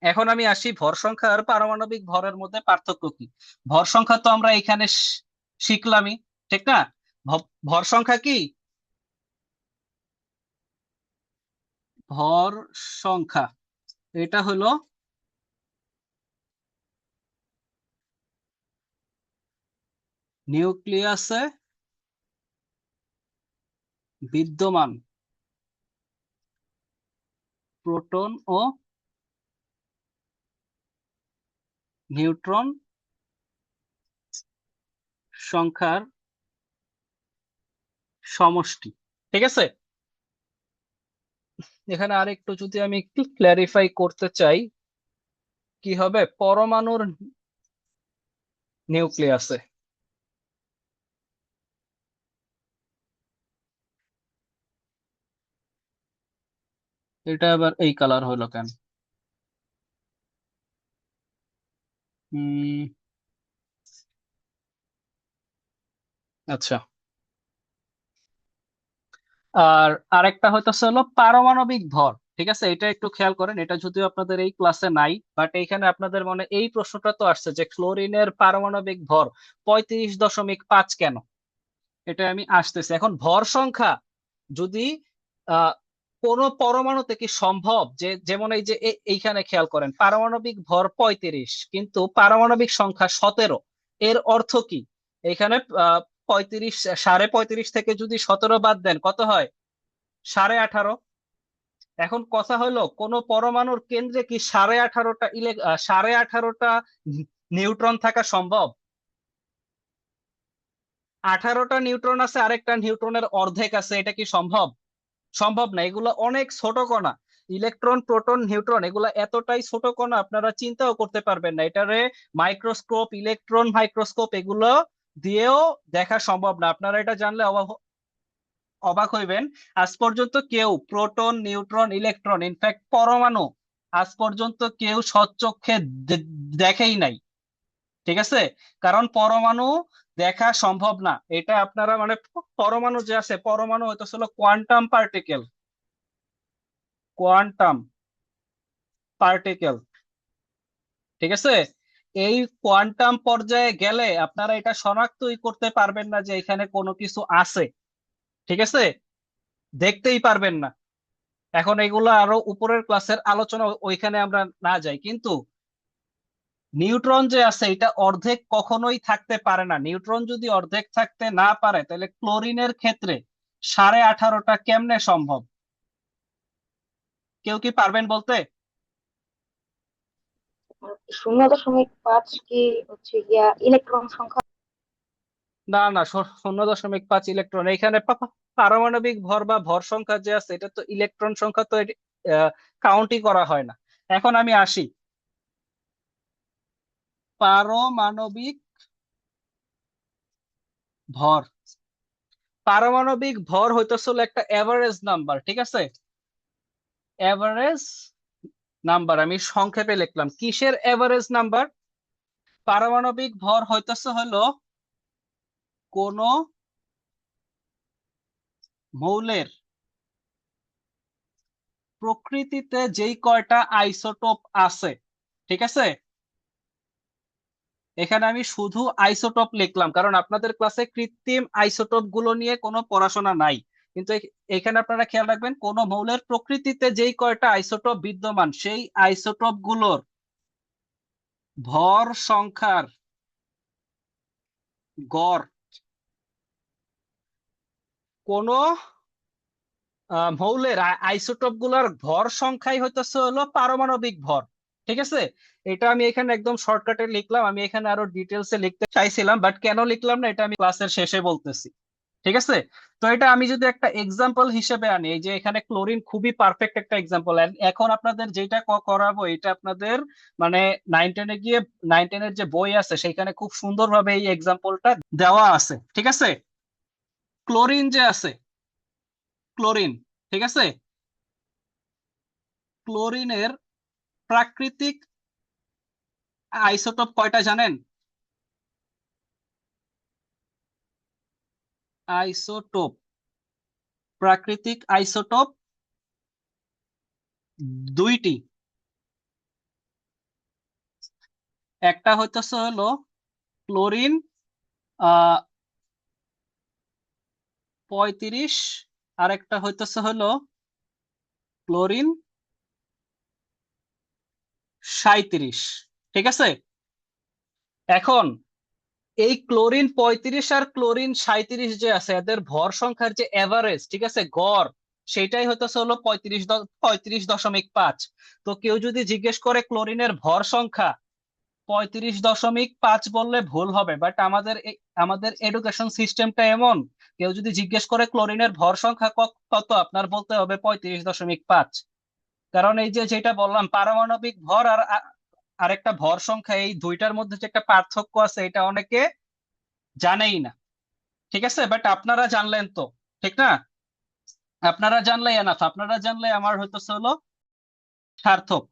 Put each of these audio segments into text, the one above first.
এখন আমি আসি ভর সংখ্যা আর পারমাণবিক ভরের মধ্যে পার্থক্য কি। ভর সংখ্যা তো আমরা এখানে শিখলামই, ঠিক না? ভর সংখ্যা কি? ভর সংখ্যা এটা হলো নিউক্লিয়াসে বিদ্যমান প্রোটন ও নিউট্রন সংখ্যার সমষ্টি। ঠিক আছে, এখানে আরেকটু যদি আমি একটু ক্ল্যারিফাই করতে চাই, কি হবে পরমাণুর নিউক্লিয়াসে। এটা আবার এই কালার হলো কেন? উম আচ্ছা। আর আরেকটা হইতেছে হলো পারমাণবিক ভর। ঠিক আছে, এটা একটু খেয়াল করেন, এটা যদিও আপনাদের এই ক্লাসে নাই, বাট এইখানে আপনাদের মনে এই প্রশ্নটা তো আসছে যে ক্লোরিনের পারমাণবিক ভর 35.5 কেন। এটা আমি আসতেছি এখন। ভর সংখ্যা যদি আহ কোন পরমাণুতে কি সম্ভব যে, যেমন এই যে এইখানে খেয়াল করেন পারমাণবিক ভর 35 কিন্তু পারমাণবিক সংখ্যা 17, এর অর্থ কি? এখানে 35, 35.5 থেকে যদি 17 বাদ দেন কত হয়? 18.5। এখন কথা হলো কোন পরমাণুর কেন্দ্রে কি 18.5টা 18.5টা নিউট্রন থাকা সম্ভব? 18টা নিউট্রন আছে, আরেকটা নিউট্রনের অর্ধেক আছে, এটা কি সম্ভব? সম্ভব না, এগুলো অনেক ছোট কণা। ইলেকট্রন, প্রোটন, নিউট্রন এগুলো এতটাই ছোট কণা আপনারা চিন্তাও করতে পারবেন না, এটারে মাইক্রোস্কোপ, ইলেকট্রন মাইক্রোস্কোপ এগুলো দিয়েও দেখা সম্ভব না। আপনারা এটা জানলে অবাক অবাক হইবেন। আজ পর্যন্ত কেউ প্রোটন, নিউট্রন, ইলেকট্রন, ইনফ্যাক্ট পরমাণু আজ পর্যন্ত কেউ সচক্ষে দেখেই নাই। ঠিক আছে, কারণ পরমাণু দেখা সম্ভব না। এটা আপনারা মানে পরমাণু যে আছে, পরমাণু হইতেছিল কোয়ান্টাম পার্টিকেল। কোয়ান্টাম পার্টিকেল, ঠিক আছে। এই কোয়ান্টাম পর্যায়ে গেলে আপনারা এটা শনাক্তই করতে পারবেন না যে এখানে কোনো কিছু আছে। ঠিক আছে, দেখতেই পারবেন না। এখন এগুলো আরো উপরের ক্লাসের আলোচনা, ওইখানে আমরা না যাই, কিন্তু নিউট্রন যে আছে এটা অর্ধেক কখনোই থাকতে পারে না। নিউট্রন যদি অর্ধেক থাকতে না পারে তাহলে ক্লোরিনের ক্ষেত্রে 18.5টা কেমনে সম্ভব? কেউ কি পারবেন বলতে? 0.5 কি হচ্ছে গিয়া ইলেকট্রন সংখ্যা? না না, 0.5 ইলেকট্রন। এখানে পারমাণবিক ভর বা ভর সংখ্যা যে আছে এটা তো ইলেকট্রন সংখ্যা তো কাউন্টই করা হয় না। এখন আমি আসি পারমাণবিক ভর। পারমাণবিক ভর হইতেছিল একটা এভারেজ নাম্বার, ঠিক আছে। এভারেজ নাম্বার আমি সংক্ষেপে লিখলাম। কিসের এভারেজ নাম্বার? পারমাণবিক ভর হইতেছে হলো কোন মৌলের প্রকৃতিতে যেই কয়টা আইসোটোপ আছে। ঠিক আছে, এখানে আমি শুধু আইসোটোপ লিখলাম কারণ আপনাদের ক্লাসে কৃত্রিম আইসোটোপ গুলো নিয়ে কোনো পড়াশোনা নাই। কিন্তু এখানে আপনারা খেয়াল রাখবেন কোন মৌলের প্রকৃতিতে যেই কয়টা আইসোটোপ বিদ্যমান সেই আইসোটোপ গুলোর ভর সংখ্যার গড় কোন মৌলের আইসোটোপ গুলার ভর সংখ্যাই হইতেছে হলো পারমাণবিক ভর। ঠিক আছে, এটা আমি এখানে একদম শর্টকাটে লিখলাম, আমি এখানে আরো ডিটেলসে লিখতে চাইছিলাম বাট কেন লিখলাম না এটা আমি ক্লাসের শেষে বলতেছি। ঠিক আছে, তো এটা আমি যদি একটা এক্সাম্পল হিসেবে আনি, এই যে এখানে ক্লোরিন খুবই পারফেক্ট একটা এক্সাম্পল। এখন আপনাদের যেটা করাবো এটা আপনাদের মানে 9-10 এ গিয়ে, 9-10 এর যে বই আছে সেখানে খুব সুন্দরভাবে এই এক্সাম্পলটা দেওয়া আছে। ঠিক আছে, ক্লোরিন যে আছে, ক্লোরিন, ঠিক আছে, ক্লোরিনের প্রাকৃতিক আইসোটোপ কয়টা জানেন? আইসোটোপ, প্রাকৃতিক আইসোটোপ দুইটি। একটা হইতেছে হলো ক্লোরিন 35, আর একটা হইতেছে হলো ক্লোরিন 37। ঠিক আছে, এখন এই ক্লোরিন 35 আর ক্লোরিন 37 যে আছে এদের ভর সংখ্যার যে এভারেজ, ঠিক আছে, গড়, সেটাই হইতেছে হলো 35.5। তো কেউ যদি জিজ্ঞেস করে ক্লোরিনের ভর সংখ্যা 35.5 বললে ভুল হবে, বাট আমাদের এডুকেশন সিস্টেমটা এমন, কেউ যদি জিজ্ঞেস করে ক্লোরিনের ভর সংখ্যা কত, আপনার বলতে হবে 35.5। কারণ এই যে যেটা বললাম পারমাণবিক ভর আর আরেকটা ভর সংখ্যা, এই দুইটার মধ্যে যে একটা পার্থক্য আছে এটা অনেকে জানেই না। ঠিক আছে, বাট আপনারা জানলেন তো, ঠিক না? আপনারা জানলে এনাফ, আপনারা জানলে আমার হইতেছে হলো সার্থক।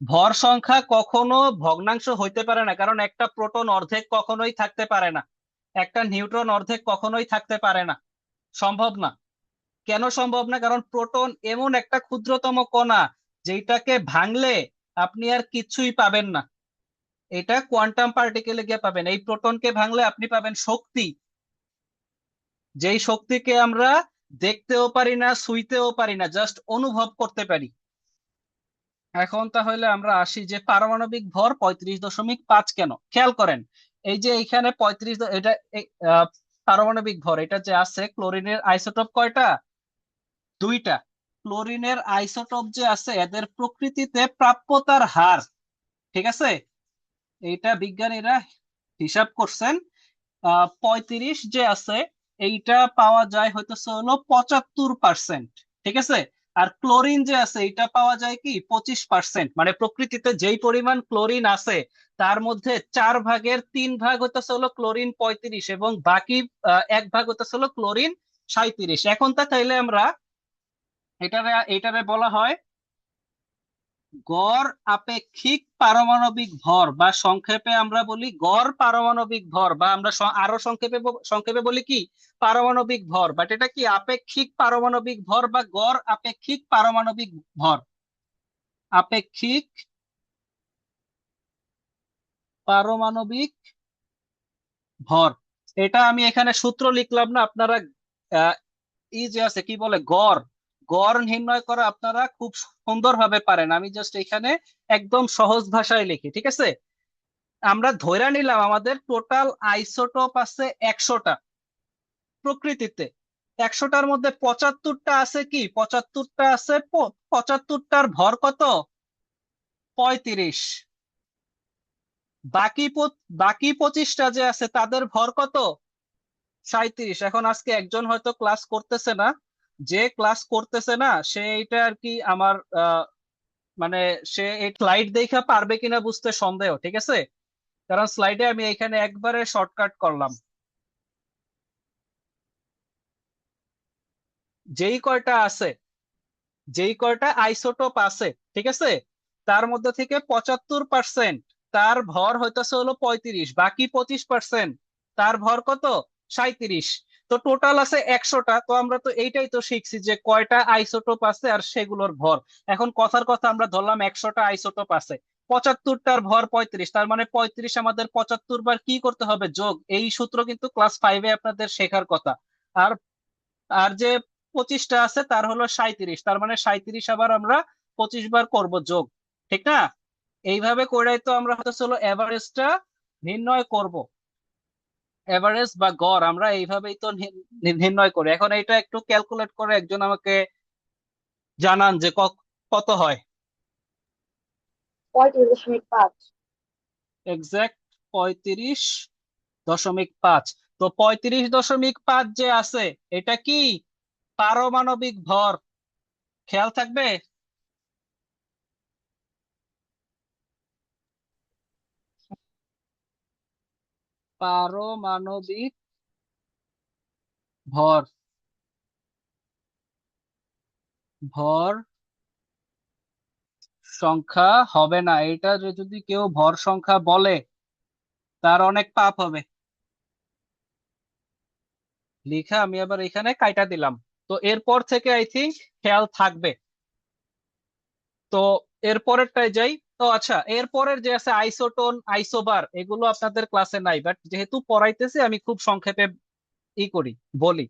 ভর সংখ্যা কখনো ভগ্নাংশ হইতে পারে না, কারণ একটা প্রোটন অর্ধেক কখনোই থাকতে পারে না, একটা নিউট্রন অর্ধেক কখনোই থাকতে পারে না, সম্ভব না। কেন সম্ভব না? কারণ প্রোটন এমন একটা ক্ষুদ্রতম কণা যেটাকে ভাঙলে আপনি আর কিছুই পাবেন না। এটা কোয়ান্টাম পার্টিকেলে গিয়ে পাবেন। এই প্রোটনকে ভাঙলে আপনি পাবেন শক্তি, যেই শক্তিকে আমরা দেখতেও পারি না, ছুঁইতেও পারি না, জাস্ট অনুভব করতে পারি। এখন তাহলে আমরা আসি যে পারমাণবিক ভর 35.5 কেন, খেয়াল করেন। এই যে এখানে 35, এটা পারমাণবিক ভর এটা যে আছে, ক্লোরিনের আইসোটোপ কয়টা? দুইটা। ক্লোরিনের আইসোটোপ যে আছে এদের প্রকৃতিতে প্রাপ্যতার হার, ঠিক আছে, এইটা বিজ্ঞানীরা হিসাব করছেন। 35 যে আছে এইটা পাওয়া যায় হইতেছে হলো 75%। ঠিক আছে, আর ক্লোরিন যে আছে এটা পাওয়া যায় কি 25%। মানে প্রকৃতিতে যেই পরিমাণ ক্লোরিন আছে তার মধ্যে 4/3 হইতেছে হলো ক্লোরিন 35, এবং বাকি 1 ভাগ হইতেছে হলো ক্লোরিন 37। এখন তা তাইলে আমরা এটারে বলা হয় গড় আপেক্ষিক পারমাণবিক ভর, বা সংক্ষেপে আমরা বলি গড় পারমাণবিক ভর, বা আমরা আরো সংক্ষেপে সংক্ষেপে বলি কি পারমাণবিক ভর। বাট এটা কি আপেক্ষিক পারমাণবিক ভর বা গড় আপেক্ষিক পারমাণবিক ভর, আপেক্ষিক পারমাণবিক ভর। এটা আমি এখানে সূত্র লিখলাম না, আপনারা আহ, ই যে আছে কি বলে গড়, গড় নির্ণয় করা আপনারা খুব সুন্দরভাবে পারেন। আমি জাস্ট এখানে একদম সহজ ভাষায় লিখি, ঠিক আছে। আমরা ধইরা নিলাম আমাদের টোটাল আইসোটোপ আছে 100টা প্রকৃতিতে। 100টার মধ্যে 75টা আছে কি, 75টা আছে 75টার ভর কত? 35। বাকি 25টা যে আছে তাদের ভর কত? 37। এখন আজকে একজন হয়তো ক্লাস করতেছে না, যে ক্লাস করতেছে না সে এটা আর কি আমার মানে সে এই স্লাইড দেখা পারবে কিনা বুঝতে সন্দেহ, ঠিক আছে। কারণ স্লাইডে আমি এখানে একবারে শর্টকাট করলাম। যেই কয়টা আছে, যেই কয়টা আইসোটোপ আছে, ঠিক আছে, তার মধ্যে থেকে 75% তার ভর হইতেছে হলো 35, বাকি 25% তার ভর কত? 37। তো টোটাল আছে 100টা। তো আমরা তো এইটাই তো শিখছি যে কয়টা আইসোটোপ আছে আর সেগুলোর ভর। এখন কথার কথা আমরা ধরলাম 100টা আইসোটোপ আছে, 75টার ভর 35, তার মানে 35 আমাদের 75 বার কি করতে হবে? যোগ। এই সূত্র কিন্তু ক্লাস 5-এ আপনাদের শেখার কথা। আর আর যে 25টা আছে তার হলো 37, তার মানে 37 আবার আমরা 25 বার করব যোগ, ঠিক না? এইভাবে করেই তো আমরা হচ্ছে হলো এভারেজটা নির্ণয় করব। এভারেজ বা গড় আমরা এইভাবেই তো নির্ণয় করি। এখন এটা একটু ক্যালকুলেট করে একজন আমাকে জানান যে কত হয়। 35.5। এক্সাক্ট 35.5। তো 35.5 যে আছে এটা কি পারমাণবিক ভর, খেয়াল থাকবে। পারমাণবিক ভর, ভর সংখ্যা হবে না। এটা যদি কেউ ভর সংখ্যা বলে তার অনেক পাপ হবে। লিখা আমি আবার এখানে কাইটা দিলাম। তো এরপর থেকে আই থিংক খেয়াল থাকবে। তো এরপরেরটায় যাই। তো আচ্ছা, এরপরের যে আছে আইসোটোন, আইসোবার, এগুলো আপনাদের ক্লাসে নাই, বাট যেহেতু পড়াইতেছি আমি খুব সংক্ষেপে ই করি, বলি।